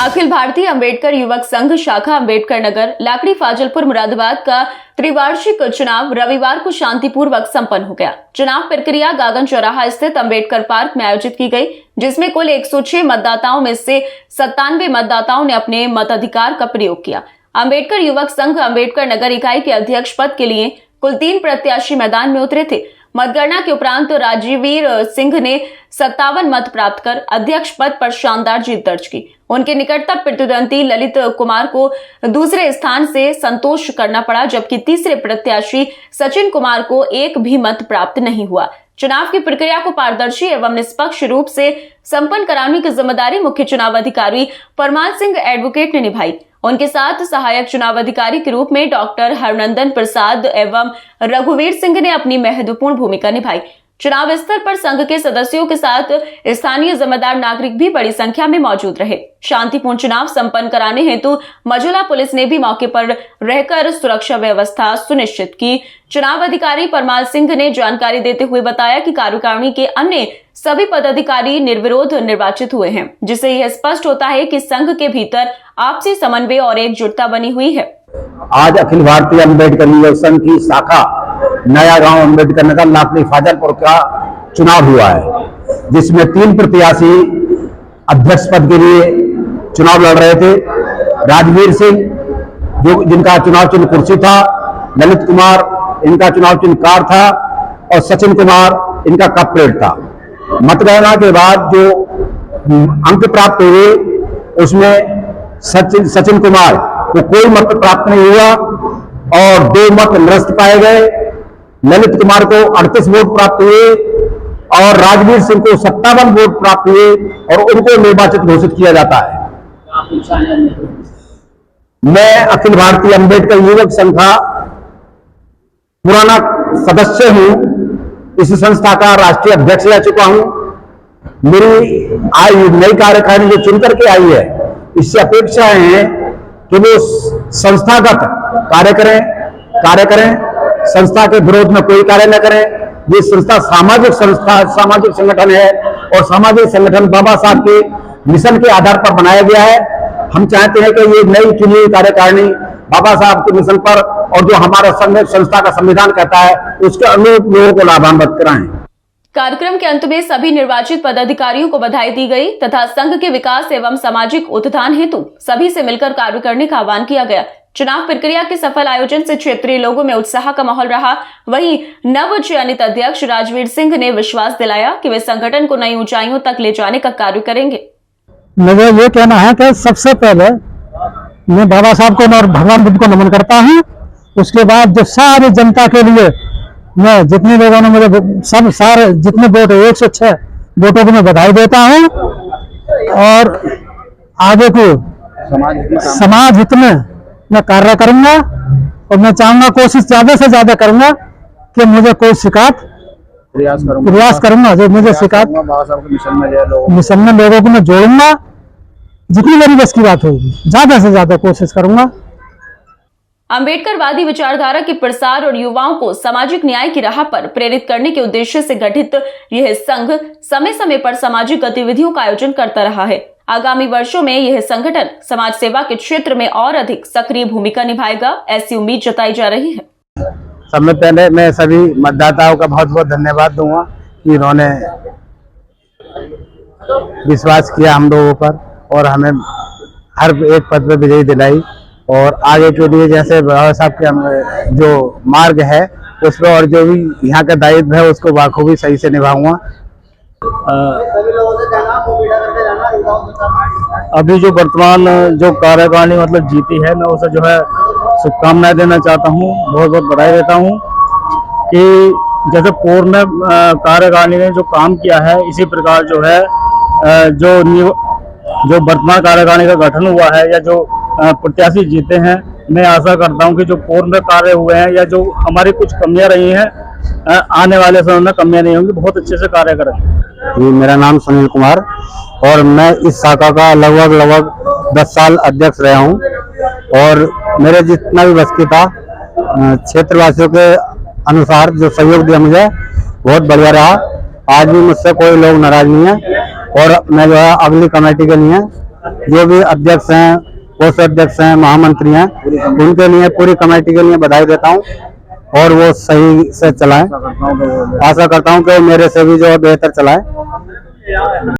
अखिल भारतीय अंबेडकर युवक संघ शाखा अंबेडकर नगर लाकड़ी फाजलपुर मुरादाबाद का त्रिवार्षिक चुनाव रविवार को शांतिपूर्वक संपन्न हो गया। चुनाव प्रक्रिया गागन चौराहा स्थित अंबेडकर पार्क में आयोजित की गई, जिसमें कुल 106 मतदाताओं में से 97 मतदाताओं ने अपने मताधिकार का प्रयोग किया। अंबेडकर युवक संघ अंबेडकर नगर इकाई के अध्यक्ष पद के लिए कुल 3 प्रत्याशी मैदान में उतरे थे। मतगणना के उपरांत राजवीर सिंह ने 57 मत प्राप्त कर अध्यक्ष पद पर शानदार जीत दर्ज की। उनके निकटतम प्रतिद्वंदी ललित कुमार को दूसरे स्थान से संतोष करना पड़ा, जबकि तीसरे प्रत्याशी सचिन कुमार को एक भी मत प्राप्त नहीं हुआ। चुनाव की प्रक्रिया को पारदर्शी एवं निष्पक्ष रूप से संपन्न कराने की जिम्मेदारी मुख्य चुनाव अधिकारी परमाल सिंह एडवोकेट ने निभाई। उनके साथ सहायक चुनाव अधिकारी के रूप में डॉक्टर हरनंदन प्रसाद एवं रघुवीर सिंह ने अपनी महत्वपूर्ण भूमिका निभाई। चुनाव स्तर पर संघ के सदस्यों के साथ स्थानीय जिम्मेदार नागरिक भी बड़ी संख्या में मौजूद रहे। शांतिपूर्ण चुनाव संपन्न कराने हेतु मझौला पुलिस ने भी मौके पर रहकर सुरक्षा व्यवस्था सुनिश्चित की। चुनाव अधिकारी परमाल सिंह ने जानकारी देते हुए बताया कि कार्यकारिणी के अन्य सभी पदाधिकारी निर्विरोध निर्वाचित हुए हैं, जिससे यह स्पष्ट होता है कि संघ के भीतर आपसी समन्वय और एकजुटता बनी हुई है। आज अखिल भारतीय अंबेडकर युवक संघ की शाखा नया गांव अंबेडकर नगर लाकड़ी फाजलपुर का चुनाव हुआ है, जिसमें 3 प्रत्याशी अध्यक्ष पद के लिए चुनाव लड़ रहे थे। राजवीर सिंह जिनका चुनाव चिन्ह कुर्सी था, ललित कुमार इनका चुनाव चिन्ह कार था और सचिन कुमार इनका कप प्लेट था। मतगणना के बाद जो अंक प्राप्त हुए उसमें सचिन कुमार को कोई मत प्राप्त नहीं हुआ और 2 मत निरस्त पाए गए। ललित कुमार को 38 वोट प्राप्त हुए और राजवीर सिंह को 57 वोट प्राप्त हुए और उनको निर्वाचित घोषित किया जाता है। मैं अखिल भारतीय अंबेडकर युवक संघ का पुराना सदस्य हूं। इस संस्था का राष्ट्रीय अध्यक्ष रह चुका हूं। मेरी नई कार्यकारिणी जो चुनकर के आई है, इससे अपेक्षा है कि वो संस्थागत कार्य करें, संस्था के विरोध में कोई कार्य न करें। ये संस्था सामाजिक संगठन है और सामाजिक संगठन बाबा साहब के मिशन के आधार पर बनाया गया है। हम चाहते हैं कि ये नई चुनी हुई कार्यकारिणी बाबा साहब के मिशन पर और जो हमारा संस्था का संविधान कहता है उसके अनुरूप लोगों को लाभान्वित कराएं। कार्यक्रम के अंत में सभी निर्वाचित पदाधिकारियों को बधाई दी गई तथा संघ के विकास एवं सामाजिक उत्थान हेतु सभी से मिलकर कार्य करने का आह्वान किया गया। चुनाव प्रक्रिया के सफल आयोजन से क्षेत्रीय लोगों में उत्साह का माहौल रहा। वहीं नव चयनित अध्यक्ष राजवीर सिंह ने विश्वास दिलाया कि वे संगठन को नई ऊंचाइयों तक ले जाने का कार्य करेंगे। मुझे ये कहना है कि सबसे पहले मैं बाबा साहब को और भगवान बुद्ध को नमन करता हूँ। उसके बाद जो सारी जनता के लिए मैं जितने लोगों ने मुझे सारे जितने वोट 106 वोटों को मैं बधाई देता हूँ और आगे को समाज हित में मैं कार्य करूंगा और मैं चाहूंगा कोशिश ज्यादा से ज्यादा करूंगा कि मुझे कोई शिकायत प्रयास करूंगा जो मुझे शिकायत मिशन में लोगों को मैं जोड़ूंगा। जितनी मेरी बस की बात होगी ज्यादा से ज्यादा कोशिश करूंगा। अंबेडकरवादी विचारधारा के प्रसार और युवाओं को सामाजिक न्याय की राह पर प्रेरित करने के उद्देश्य से गठित यह संघ समय समय पर सामाजिक गतिविधियों का आयोजन करता रहा है। आगामी वर्षों में यह संगठन समाज सेवा के क्षेत्र में और अधिक सक्रिय भूमिका निभाएगा, ऐसी उम्मीद जताई जा रही है। सबसे पहले मैं सभी मतदाताओं का बहुत बहुत धन्यवाद दूंगा कि इन्होंने विश्वास किया हम लोगों पर और हमें हर एक पद पर विजयी दिलाई और आगे के लिए जैसे बाबा साहब के जो मार्ग है उस पर और जो भी यहाँ का दायित्व है उसको बाखूबी सही से निभाऊंगा। अभी जो वर्तमान जो कार्यकारिणी मतलब जीती है, मैं उसे जो है शुभकामनाएं देना चाहता हूँ, बहुत बहुत बधाई देता हूँ कि जैसे पूर्व में कार्यकारिणी ने जो काम किया है इसी प्रकार जो है जो वर्तमान कार्यकारिणी का गठन हुआ है या जो प्रत्याशी जीते हैं, मैं आशा करता हूं कि जो पूर्व में कार्य हुए हैं या जो हमारी कुछ कमियां रही हैं आने वाले समय में कमियां नहीं होंगी, बहुत अच्छे से कार्य करेंगे। मेरा नाम सुनील कुमार और मैं इस शाखा का लगभग 10 साल अध्यक्ष रहा हूं और मेरे जितना भी बस की था क्षेत्रवासियों के अनुसार जो सहयोग दिया मुझे बहुत बढ़िया रहा। आज भी मुझसे कोई लोग नाराज नहीं है और मैं जो है अगली कमेटी के लिए जो भी अध्यक्ष हैं, कोषाध्यक्ष हैं, महामंत्री हैं, उनके लिए, पूरी कमेटी के लिए बधाई देता हूं और वो सही से चलाएं। आशा करता हूं कि मेरे से भी जो बेहतर चलाएं।